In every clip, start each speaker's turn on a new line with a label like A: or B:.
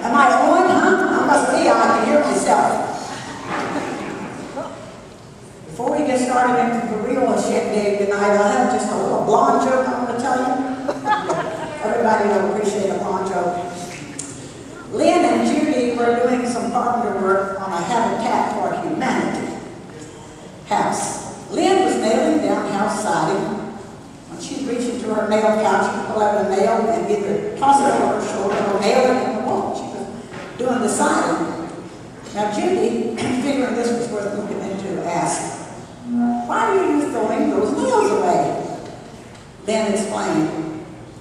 A: Am I on, huh? I must be, I can hear myself. Before we get started into the real shindig tonight, I have just a little blonde joke I'm going to tell you. Everybody will appreciate a blonde joke. Lynn and Judy were doing some carpenter work on a Habitat for Humanity house. Lynn was nailing down house siding. When she'd reach into her nail pouch, she'd pull out a nail and either toss it over her shoulder or nail it in the wall. She was doing the siding. Now Judy, figuring this was worth looking into, asked, "Why are you throwing those nails away?" Lynn explained,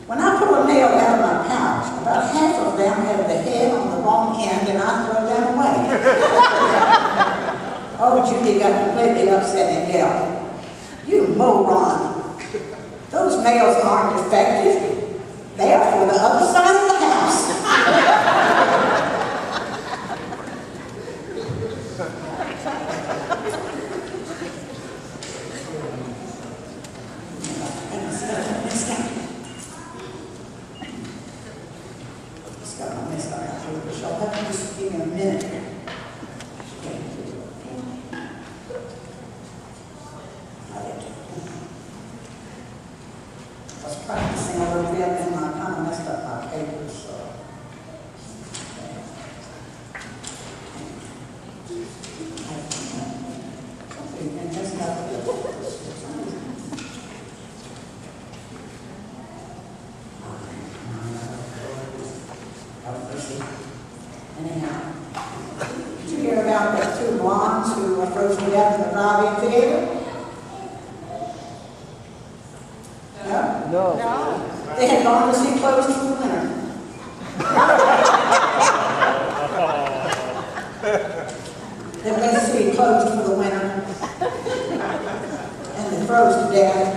A: "When I pull a nail out of my pouch, about half of them have the head on the wrong end and I throw them away." Oh, Judy got completely upset and yelled, "You moron! Those nails aren't effective. They're for the other side of the house." Just give me a minute. I was practicing a little bit and I kind of messed up my papers, so. Something messed up. Anyhow, did you hear about the two blondes who froze to death in the drive-in theater? No? No. They had gone to see clothes for the winter. They went to see clothes for the winter, and they froze to death.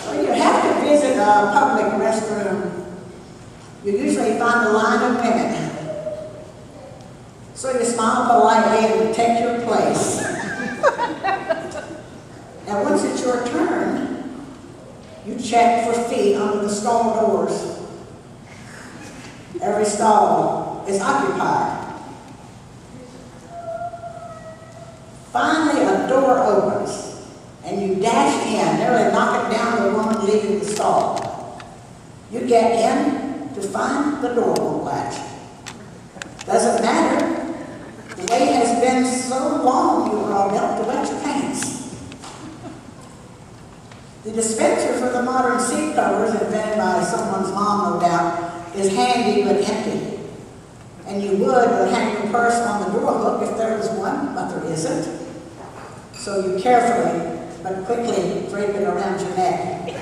A: When you have to visit a public restroom, you usually find a line of women. So you smile politely and take your place. Now once it's your turn, you check for feet under the stall doors. Every stall is occupied. Finally, a door opens, and you dash in, nearly knocking down the woman leaving the stall. You get in to find the door won't latch. Doesn't matter. The wait has been so long you were all able to wet your pants. The dispenser for the modern seat covers, invented by someone's mom, no doubt, is handy but empty. And you would hang your purse on the door hook if there was one, but there isn't. So you carefully but quickly drape it around your neck.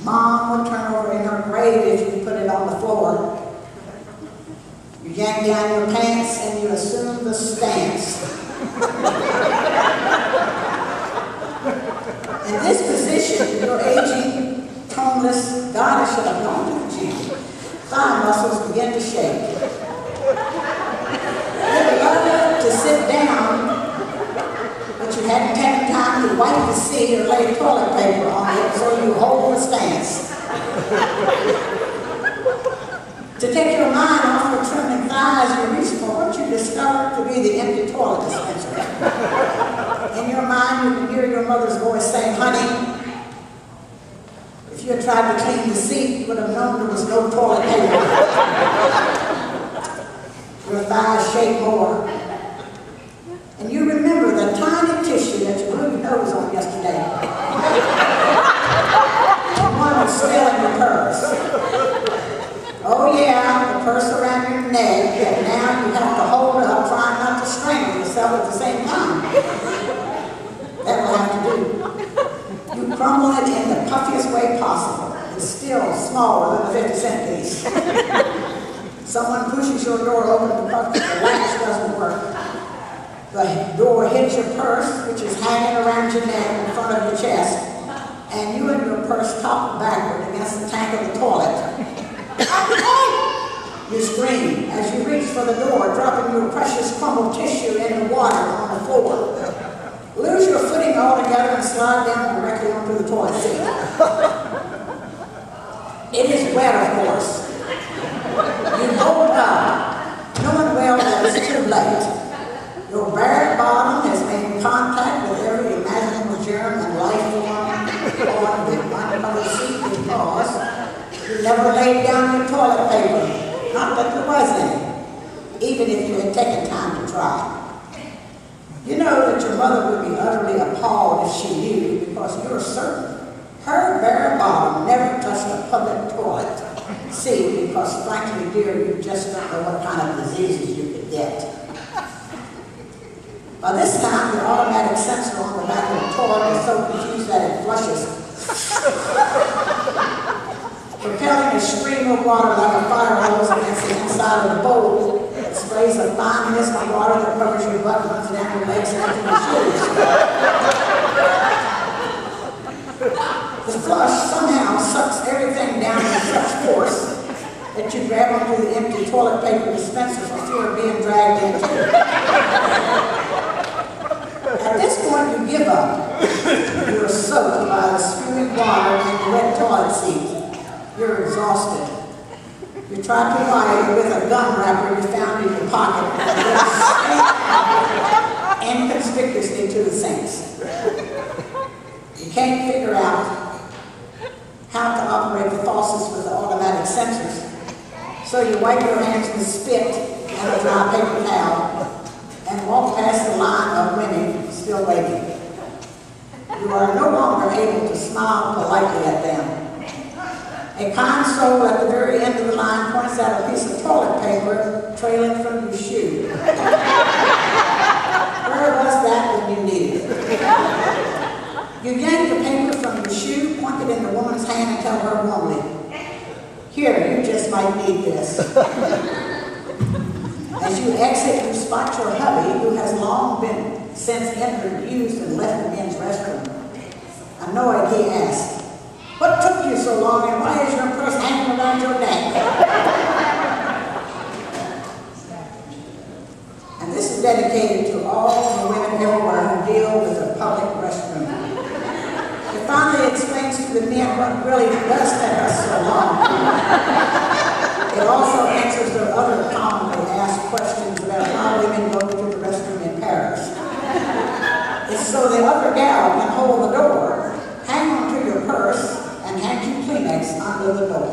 A: Mom would turn over in her grave if you put it on the floor. You yank down your pants and you assume the stance. In this position, your aging, toneless, God, I should have gone to the gym. Thigh muscles begin to shake. You would love to sit down, but you hadn't taken time to wipe the seat or lay toilet paper on it, so you hold the stance. To take your mind off the trimming thighs, you reach for what you discover to be the empty toilet dispenser. In your mind, you can hear your mother's voice saying, "Honey, if you had tried to clean the seat, you would have known there was no toilet paper." Your thighs shake more. And you remember the tiny tissue that you blew your nose on yesterday. The one was still in your purse. Oh yeah, the purse around your neck, and now you have to hold it up, trying not to strangle yourself at the same time. That will have to do. You crumble it in the puffiest way possible. It's still smaller than a 50-cent piece. Someone pushes your door open, the latch doesn't work. The door hits your purse, which is hanging around your neck in front of your chest, and you and your purse topple backward against the tank of the toilet. You scream as you reach for the door, dropping your crumbled tissue in the water on the floor. Lose your footing altogether and slide down directly onto the toilet seat. It is wet, of course. You hold up, knowing well that it's too late. Your bare bottom has made contact with every imaginable germ and life form on the uncovered seat because you never laid down your toilet paper. Not that there was any, even if you had taken time to try. You know that your mother would be utterly appalled if she knew, because you're certain her bare bottom never touched a public toilet seat, because frankly, dear, you just don't know what kind of diseases you could get. By this time, the automatic sensor on the back of the toilet is so confused that it flushes, propelling a stream of water like a fire hose against the inside of the bowl. It sprays a fine mist of water that covers your butt, runs down your legs, and into your shoes. The flush somehow sucks everything down with such force that you grab onto the empty toilet paper dispenser for fear of being dragged into it. At this point, you give up. You are soaked by the spewing water and the wet toilet seat. You're exhausted. You try to wipe with a gum wrapper you found in your pocket and inconspicuously to the sinks. You can't figure out how to operate the faucets with the automatic sensors, so you wipe your hands with spit and a dry paper towel and walk past the line of women still waiting. You are no longer able to smile politely at them. A kind soul at the very end of the line points out a piece of toilet paper trailing from your shoe. Where was that when you needed it? You yank the paper from your shoe, point it in the woman's hand, and tell her warmly, "Here, you just might need this." As you exit, you spot your hubby, who has long been since entered, used, and left the men's restroom. Annoyed, he asks, "What took you so long, and why is your purse hanging around your neck?" And this is dedicated to all the women everywhere who deal with the public restroom. It finally explains to the men what really does take us so long. It also answers their other commonly asked questions about how women go to the restroom in Paris. It's so the other gal can hold the door, hang onto your purse, and hand you Kleenex under the door.